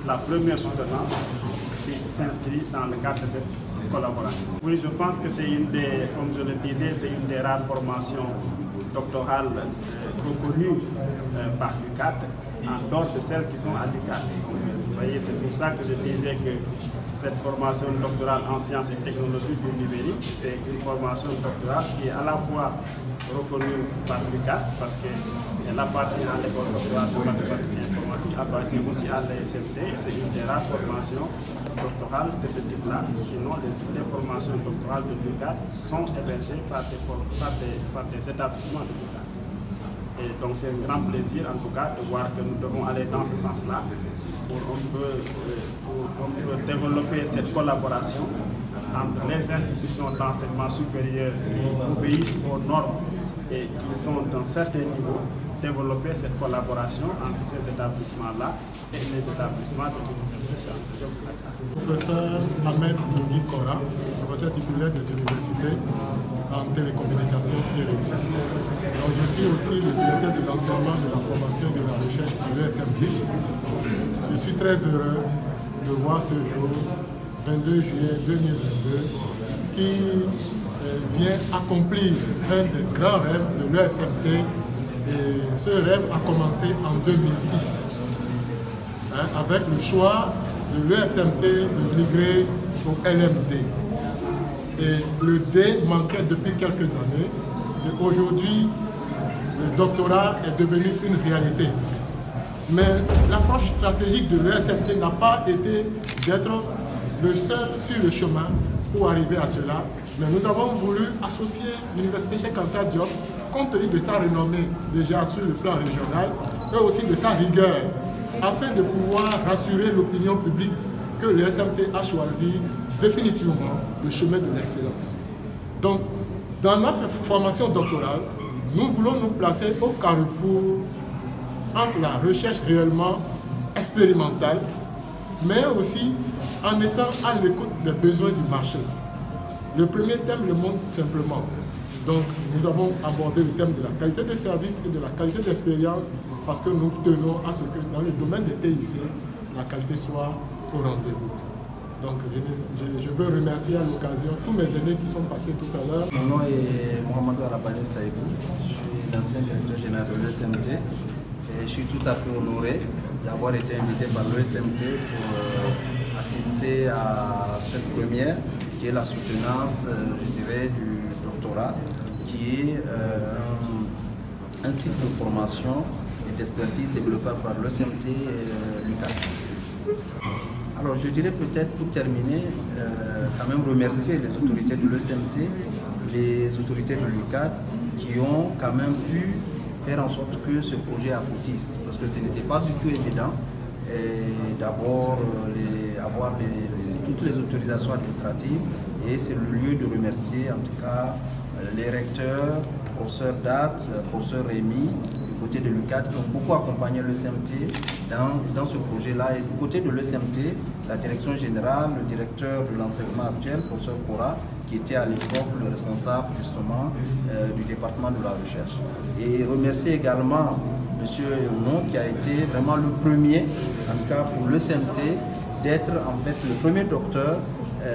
la première soutenance qui s'inscrit dans le cadre de cette collaboration. Oui, je pense que c'est une des, comme je le disais, c'est une des rares formations doctorales reconnues par l'UCAD, en dehors de celles qui sont à l'UCAD. Vous voyez, c'est pour ça que je disais que cette formation doctorale en sciences et technologies du numérique, c'est une formation doctorale qui est à la fois reconnue par l'UCAD, parce qu'elle appartient à l'école doctorale de mathématiques et informatique, appartient aussi à l'ESMT, c'est une des rares formations doctorales de ce type-là. Sinon, toutes les formations doctorales de l'UCAD sont hébergées par des établissements de l'UCAD. Et donc c'est un grand plaisir en tout cas de voir que nous devons aller dans ce sens-là pour développer cette collaboration entre les institutions d'enseignement supérieur qui obéissent aux normes et qui sont d'un certain niveau, développer cette collaboration entre ces établissements-là et les établissements de l'Université de Dakar. Professeur Ahmed Ndougui Kora, professeur titulaire des universités en télécommunications et réseaux. Donc, je suis aussi le directeur de l'enseignement, de la formation et de la recherche de l'ESMT. Je suis très heureux de voir ce jour, 22 juillet 2022, qui vient accomplir un des grands rêves de l'ESMT. Et ce rêve a commencé en 2006, avec le choix de l'ESMT de migrer au LMD. Et le D manquait depuis quelques années. Et aujourd'hui, le doctorat est devenu une réalité. Mais l'approche stratégique de l'ESMT n'a pas été d'être le seul sur le chemin pour arriver à cela. Mais nous avons voulu associer l'Université Cheikh Anta Diop, compte tenu de sa renommée déjà sur le plan régional, et aussi de sa rigueur, afin de pouvoir rassurer l'opinion publique que le SMT a choisi définitivement le chemin de l'excellence. Donc, dans notre formation doctorale, nous voulons nous placer au carrefour entre la recherche réellement expérimentale, mais aussi en étant à l'écoute des besoins du marché. Le premier thème le montre simplement. Donc, nous avons abordé le thème de la qualité de service et de la qualité d'expérience parce que nous tenons à ce que dans le domaine des TIC, la qualité soit au rendez-vous. Donc, je veux remercier à l'occasion tous mes aînés qui sont passés tout à l'heure. Mon nom est Mohamedou Arabali Saïbou, je suis l'ancien directeur général de l'ESMT et je suis tout à fait honoré d'avoir été invité par l'ESMT pour assister à cette première qui est la soutenance, je dirais, du doctorat, qui est un cycle de formation et d'expertise développé par l'ESMT et l'UCAD. Alors je dirais peut-être pour terminer, quand même remercier les autorités de l'ESMT, les autorités de l'UCAD qui ont quand même pu faire en sorte que ce projet aboutisse, parce que ce n'était pas du tout évident d'abord avoir toutes les autorisations administratives, et c'est le lieu de remercier en tout cas les recteurs, professeur Dat, professeur Rémi, du côté de l'UCAD, qui ont beaucoup accompagné l'ESMT dans ce projet-là. Et du côté de l'ESMT, la direction générale, le directeur de l'enseignement actuel, professeur Kora, qui était à l'époque le responsable justement du département de la recherche. Et remercier également M. Eunon, qui a été vraiment le premier, en tout cas pour l'ESMT, d'être en fait le premier docteur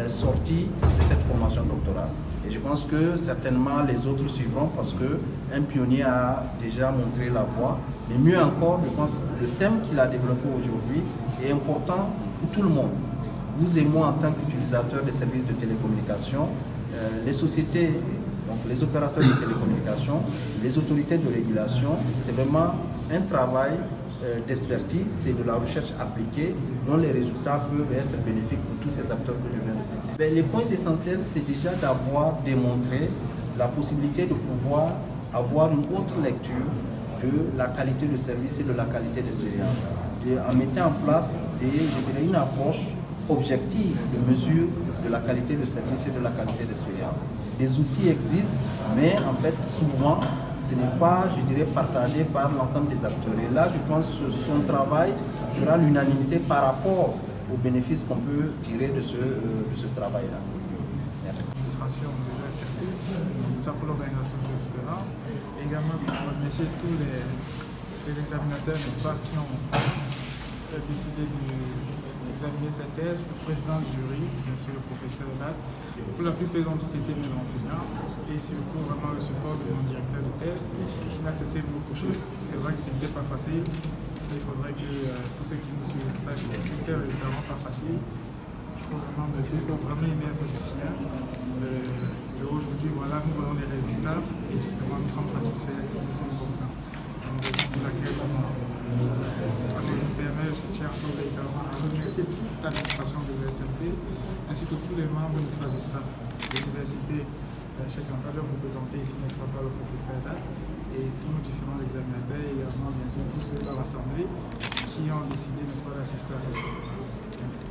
sorti de cette formation doctorale. Et je pense que certainement les autres suivront parce qu'un pionnier a déjà montré la voie. Mais mieux encore, je pense que le thème qu'il a développé aujourd'hui est important pour tout le monde. Vous et moi en tant qu'utilisateurs des services de télécommunication, les sociétés, donc les opérateurs de télécommunication, les autorités de régulation, c'est vraiment un travail d'expertise, c'est de la recherche appliquée dont les résultats peuvent être bénéfiques pour tous ces acteurs que je viens de citer. Mais les points essentiels, c'est déjà d'avoir démontré la possibilité de pouvoir avoir une autre lecture de la qualité de service et de la qualité d'expérience, en mettant en place une approche objective de mesure de la qualité de service et de la qualité d'expérience. Les outils existent, mais en fait, souvent, ce n'est pas, je dirais, partagé par l'ensemble des acteurs. Et là, je pense que son travail fera l'unanimité par rapport aux bénéfices qu'on peut tirer de ce travail-là. Merci. L'administration de l'ESMT, sa l'organisation de soutenance, et également remercier tous les examinateurs, n'est-ce pas, qui ont décidé de examiner cette thèse, le président du jury, bien sûr le professeur Edat. Pour la plupart d'entre tous, c'était mes enseignants et surtout vraiment le support de mon directeur de thèse qui n'a cessé de me coucher. C'est vrai que ce n'était pas facile. Il faudrait que tous ceux qui nous suivent sachent que c'était vraiment pas facile. Il faut vraiment y mettre du sien. Et aujourd'hui, voilà, nous voyons les résultats et justement, nous sommes satisfaits, nous sommes contents. Donc, raison pour laquelle ça nous permet, je tiens à également à remercier toute l'administration de l'ESMT ainsi que tous les membres du staff de l'université. Cheikh Anta Diop représenté ici, n'est-ce pas, par le professeur Edat et tous nos différents examinateurs et également, bien sûr, tous ceux dans l'Assemblée qui ont décidé, n'est-ce pas, d'assister à cette séance. Merci.